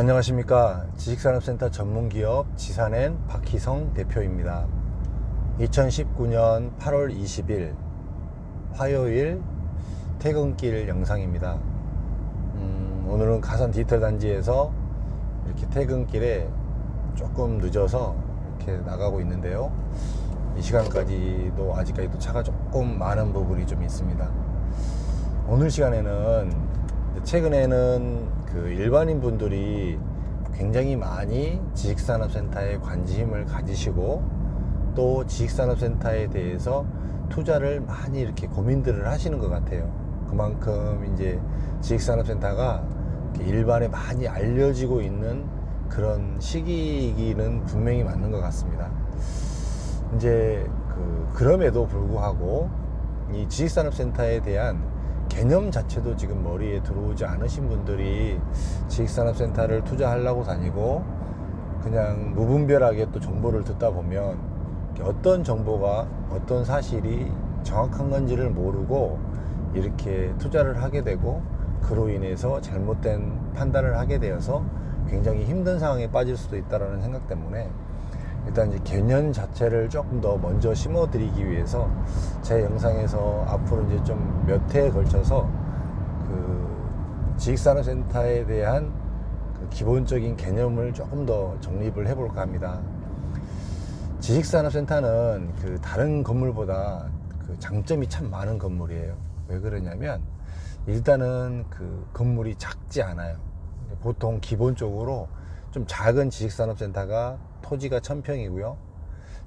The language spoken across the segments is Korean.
안녕하십니까. 지식산업센터 전문기업 지산엔 박희성 대표입니다. 2019년 8월 20일 화요일 퇴근길 영상입니다. 오늘은 가산 디지털 단지에서 이렇게 퇴근길에 조금 늦어서 이렇게 나가고 있는데요. 이 시간까지도 아직까지도 차가 조금 많은 부분이 좀 있습니다. 오늘 시간에는 최근에는 그 일반인 분들이 굉장히 많이 지식산업센터에 관심을 가지시고 또 지식산업센터에 대해서 투자를 많이 이렇게 고민들을 하시는 것 같아요. 그만큼 이제 지식산업센터가 일반에 많이 알려지고 있는 그런 시기이기는 분명히 맞는 것 같습니다. 이제 그럼에도 불구하고 이 지식산업센터에 대한 개념 자체도 지금 머리에 들어오지 않으신 분들이 지식산업센터를 투자하려고 다니고 그냥 무분별하게 또 정보를 듣다 보면 어떤 정보가 어떤 사실이 정확한 건지를 모르고 이렇게 투자를 하게 되고 그로 인해서 잘못된 판단을 하게 되어서 굉장히 힘든 상황에 빠질 수도 있다는 생각 때문에 일단 이제 개념 자체를 조금 더 먼저 심어드리기 위해서 제 영상에서 앞으로 이제 좀 몇 회에 걸쳐서 그 지식산업센터에 대한 그 기본적인 개념을 조금 더 정립을 해볼까 합니다. 지식산업센터는 그 다른 건물보다 그 장점이 참 많은 건물이에요. 왜 그러냐면 일단은 그 건물이 작지 않아요. 보통 기본적으로 좀 작은 지식산업센터가 토지가 1000평이고요.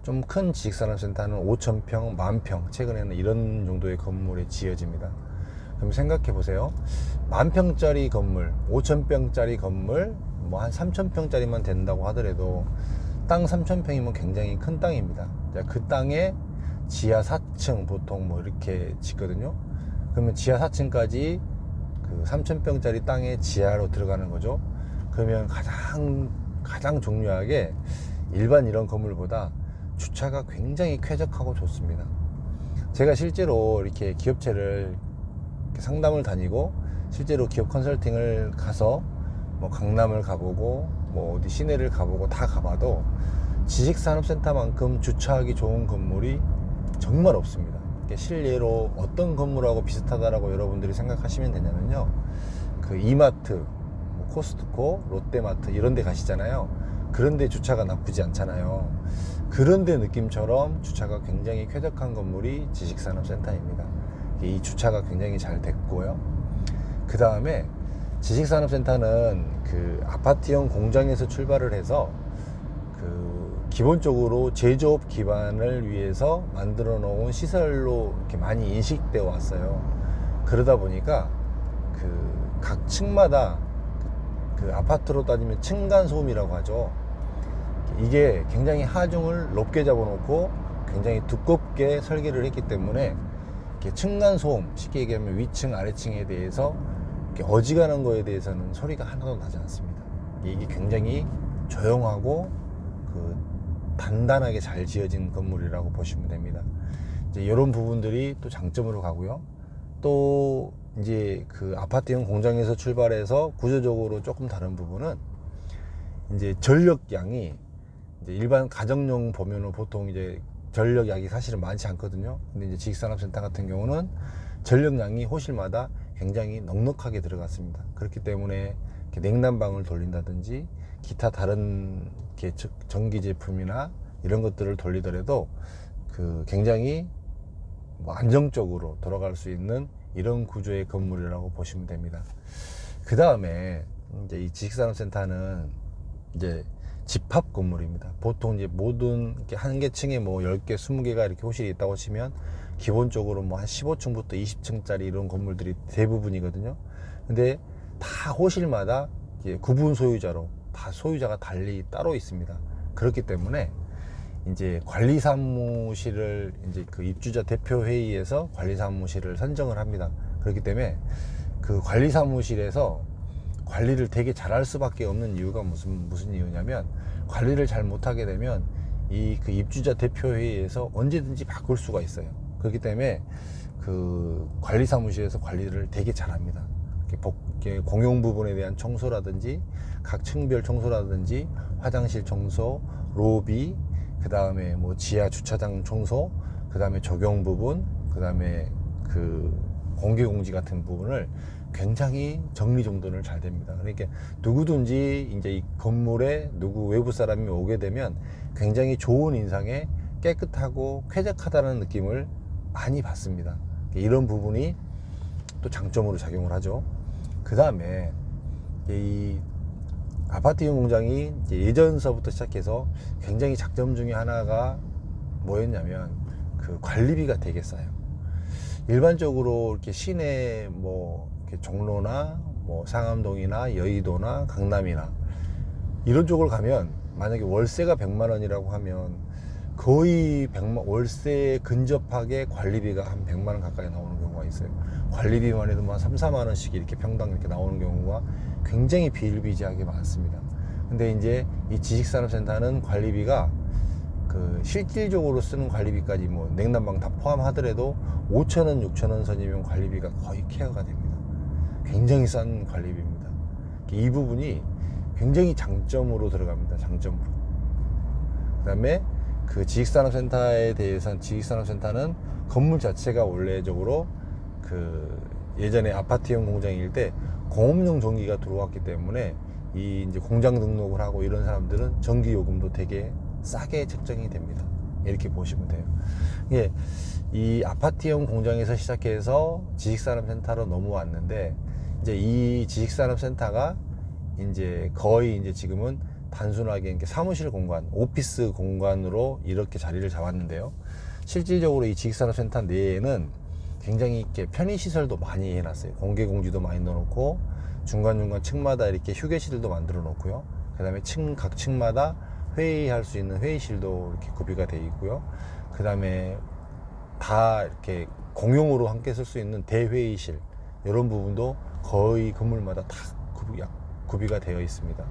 좀 큰 지식산업센터는 5000평, 10,000평, 최근에는 이런 정도의 건물이 지어집니다. 그럼 생각해 보세요. 10,000평짜리 건물, 5000평짜리 건물, 뭐 한 3000평짜리만 된다고 하더라도 땅 3000평이면 굉장히 큰 땅입니다. 그 땅에 지하 4층 보통 뭐 이렇게 짓거든요. 그러면 지하 4층까지 그 3000평짜리 땅에 지하로 들어가는 거죠. 그러면 가장 중요하게 일반 이런 건물보다 주차가 굉장히 쾌적하고 좋습니다. 제가 실제로 이렇게 기업체를 이렇게 상담을 다니고 실제로 기업 컨설팅을 가서 뭐 강남을 가보고 뭐 어디 시내를 가보고 다 가봐도 지식산업센터만큼 주차하기 좋은 건물이 정말 없습니다. 실례로 어떤 건물하고 비슷하다라고 여러분들이 생각하시면 되냐면요, 그 이마트, 코스트코, 롯데마트 이런 데 가시잖아요. 그런데 주차가 나쁘지 않잖아요. 그런데 느낌처럼 주차가 굉장히 쾌적한 건물이 지식산업센터입니다. 이 주차가 굉장히 잘 됐고요. 그 다음에 지식산업센터는 그 아파트형 공장에서 출발을 해서 그 기본적으로 제조업 기반을 위해서 만들어 놓은 시설로 이렇게 많이 인식되어 왔어요. 그러다 보니까 그 각 층마다 그 아파트로 따지면 층간소음이라고 하죠. 이게 굉장히 하중을 높게 잡아놓고 굉장히 두껍게 설계를 했기 때문에 층간소음, 쉽게 얘기하면 위층 아래층에 대해서 어지간한 거에 대해서는 소리가 하나도 나지 않습니다. 이게 굉장히 조용하고 그 단단하게 잘 지어진 건물이라고 보시면 됩니다. 이제 이런 부분들이 또 장점으로 가고요. 또 이제 그 아파트형 공장에서 출발해서 구조적으로 조금 다른 부분은 이제 전력량이 이제 일반 가정용 보면은 보통 이제 전력량이 사실은 많지 않거든요. 근데 이제 지식산업센터 같은 경우는 전력량이 호실마다 굉장히 넉넉하게 들어갔습니다. 그렇기 때문에 냉난방을 돌린다든지 기타 다른 전기 제품이나 이런 것들을 돌리더라도 그 굉장히 뭐 안정적으로 돌아갈 수 있는 이런 구조의 건물이라고 보시면 됩니다. 그 다음에 이제 이 지식산업센터는 이제 집합 건물입니다. 보통 이제 모든 한 개 층에 뭐 10개, 20개가 이렇게 호실이 있다고 치면 기본적으로 뭐 한 15층부터 20층짜리 이런 건물들이 대부분이거든요. 근데 다 호실마다 이제 구분 소유자로 다 소유자가 달리 따로 있습니다. 그렇기 때문에 이제 관리사무실을 이제 그 입주자 대표회의에서 관리사무실을 선정을 합니다. 그렇기 때문에 그 관리사무실에서 관리를 되게 잘할 수밖에 없는 이유가 무슨 이유냐면 관리를 잘 못하게 되면 이 그 입주자 대표회의에서 언제든지 바꿀 수가 있어요. 그렇기 때문에 그 관리사무실에서 관리를 되게 잘합니다. 이렇게 공용 부분에 대한 청소라든지 각 층별 청소라든지 화장실 청소, 로비, 그 다음에 뭐 지하 주차장 청소, 그 다음에 적용 부분, 그 다음에 그 공개공지 같은 부분을 굉장히 정리정돈을 잘 됩니다. 그러니까 누구든지 이제 이 건물에 누구 외부 사람이 오게 되면 굉장히 좋은 인상에 깨끗하고 쾌적하다는 느낌을 많이 받습니다. 이런 부분이 또 장점으로 작용을 하죠. 그 다음에 이 아파트형 공장이 예전서부터 시작해서 굉장히 장점 중에 하나가 뭐였냐면 그 관리비가 되게 싸요. 일반적으로 이렇게 시내 뭐 이렇게 종로나 뭐 상암동이나 여의도나 강남이나 이런 쪽을 가면 만약에 월세가 100만 원이라고 하면 거의 100만, 월세에 근접하게 관리비가 한 100만 원 가까이 나오는 경우가 있어요. 관리비만 해도 뭐 3, 4만 원씩 이렇게 평당 이렇게 나오는 경우가 굉장히 비일비재하게 많습니다. 근데 이제 이 지식산업센터는 관리비가 그 실질적으로 쓰는 관리비까지 뭐 냉난방 다 포함하더라도 5,000원, 6,000원 선이면 관리비가 거의 케어가 됩니다. 굉장히 싼 관리비입니다. 이 부분이 굉장히 장점으로 들어갑니다. 장점으로. 그 다음에 그 지식산업센터에 대해서는 지식산업센터는 건물 자체가 원래적으로 그 예전에 아파트형 공장일 때 공업용 전기가 들어왔기 때문에 이 이제 공장 등록을 하고 이런 사람들은 전기 요금도 되게 싸게 책정이 됩니다. 이렇게 보시면 돼요. 이게 이 아파트형 공장에서 시작해서 지식산업센터로 넘어왔는데 이제 이 지식산업센터가 이제 거의 이제 지금은 단순하게 이렇게 사무실 공간, 오피스 공간으로 이렇게 자리를 잡았는데요. 실질적으로 이 지식산업센터 내에는 굉장히 이렇게 편의시설도 많이 해놨어요. 공개공지도 많이 넣어놓고 중간중간 층마다 이렇게 휴게실도 만들어 놓고요. 그 다음에 각 층마다 회의할 수 있는 회의실도 이렇게 구비가 되어 있고요. 그 다음에 다 이렇게 공용으로 함께 쓸 수 있는 대회의실 이런 부분도 거의 건물마다 다 구비가 되어 있습니다.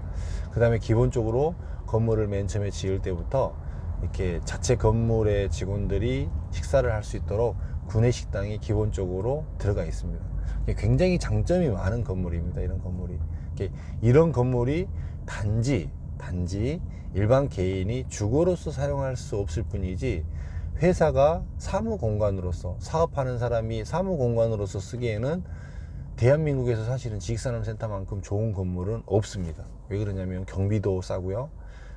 그 다음에 기본적으로 건물을 맨 처음에 지을 때부터 이렇게 자체 건물의 직원들이 식사를 할 수 있도록 구내식당이 기본적으로 들어가 있습니다. 굉장히 장점이 많은 건물입니다. 이런 건물이. 이런 건물이 단지 일반 개인이 주거로서 사용할 수 없을 뿐이지 회사가 사무공간으로서 사업하는 사람이 사무공간으로서 쓰기에는 대한민국에서 사실은 지식산업센터만큼 좋은 건물은 없습니다. 왜 그러냐면 경비도 싸고요.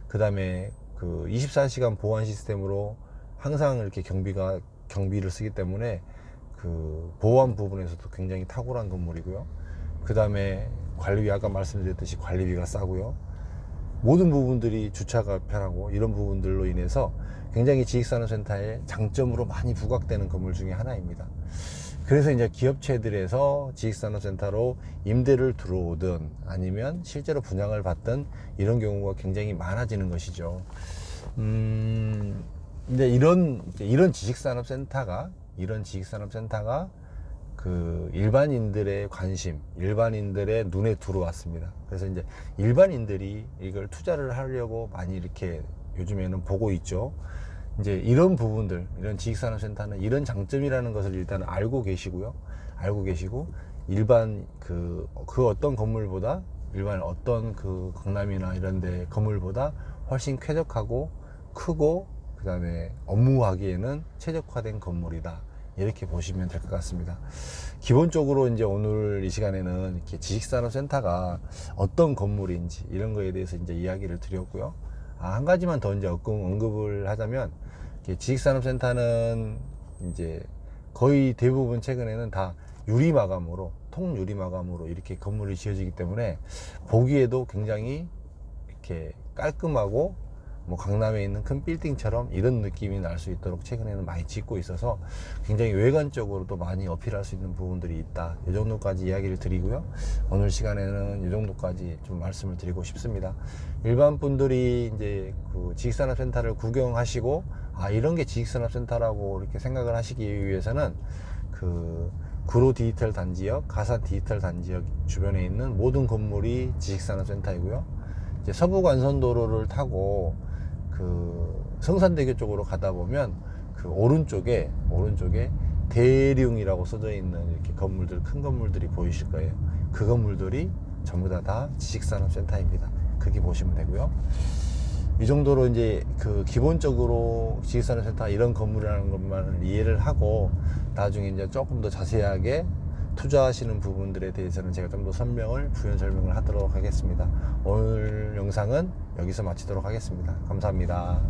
그 다음에 그 24시간 보안 시스템으로 항상 이렇게 경비를 쓰기 때문에 그 보안 부분에서도 굉장히 탁월한 건물이고요. 그 다음에 관리비, 아까 말씀드렸듯이 관리비가 싸고요. 모든 부분들이 주차가 편하고 이런 부분들로 인해서 굉장히 지식산업센터의 장점으로 많이 부각되는 건물 중에 하나입니다. 그래서 이제 기업체들에서 지식산업센터로 임대를 들어오든 아니면 실제로 분양을 받든 이런 경우가 굉장히 많아지는 것이죠. 근데 이런 지식산업센터가 그 일반인들의 관심, 일반인들의 눈에 들어왔습니다. 그래서 이제 일반인들이 이걸 투자를 하려고 많이 이렇게 요즘에는 보고 있죠. 이제 이런 부분들, 이런 지식산업센터는 이런 장점이라는 것을 일단 알고 계시고 일반 그 어떤 건물보다 일반 어떤 그 강남이나 이런 데 건물보다 훨씬 쾌적하고 크고 그 다음에 업무하기에는 최적화된 건물이다. 이렇게 보시면 될 것 같습니다. 기본적으로 이제 오늘 이 시간에는 이렇게 지식산업센터가 어떤 건물인지 이런 거에 대해서 이제 이야기를 드렸고요. 한 가지만 더 이제 언급을 하자면, 지식산업센터는 이제 거의 대부분 최근에는 다 유리마감으로, 통유리마감으로 이렇게 건물이 지어지기 때문에 보기에도 굉장히 이렇게 깔끔하고 뭐 강남에 있는 큰 빌딩처럼 이런 느낌이 날 수 있도록 최근에는 많이 짓고 있어서 굉장히 외관적으로도 많이 어필할 수 있는 부분들이 있다. 이 정도까지 이야기를 드리고요. 오늘 시간에는 이 정도까지 좀 말씀을 드리고 싶습니다. 일반 분들이 이제 그 지식산업센터를 구경하시고 이런 게 지식산업센터라고 이렇게 생각을 하시기 위해서는 그 구로 디지털 단지역, 가산 디지털 단지역 주변에 있는 모든 건물이 지식산업센터이고요. 이제 서부관선도로를 타고 그 성산대교 쪽으로 가다 보면 그 오른쪽에 대륜이라고 써져 있는 이렇게 건물들, 큰 건물들이 보이실 거예요. 그 건물들이 전부 다 지식산업센터입니다. 그렇게 보시면 되고요. 이 정도로 이제 그 기본적으로 지식산업센터 이런 건물이라는 것만을 이해를 하고 나중에 이제 조금 더 자세하게 투자하시는 부분들에 대해서는 제가 좀 더 부연 설명을 하도록 하겠습니다. 오늘 영상은 여기서 마치도록 하겠습니다. 감사합니다.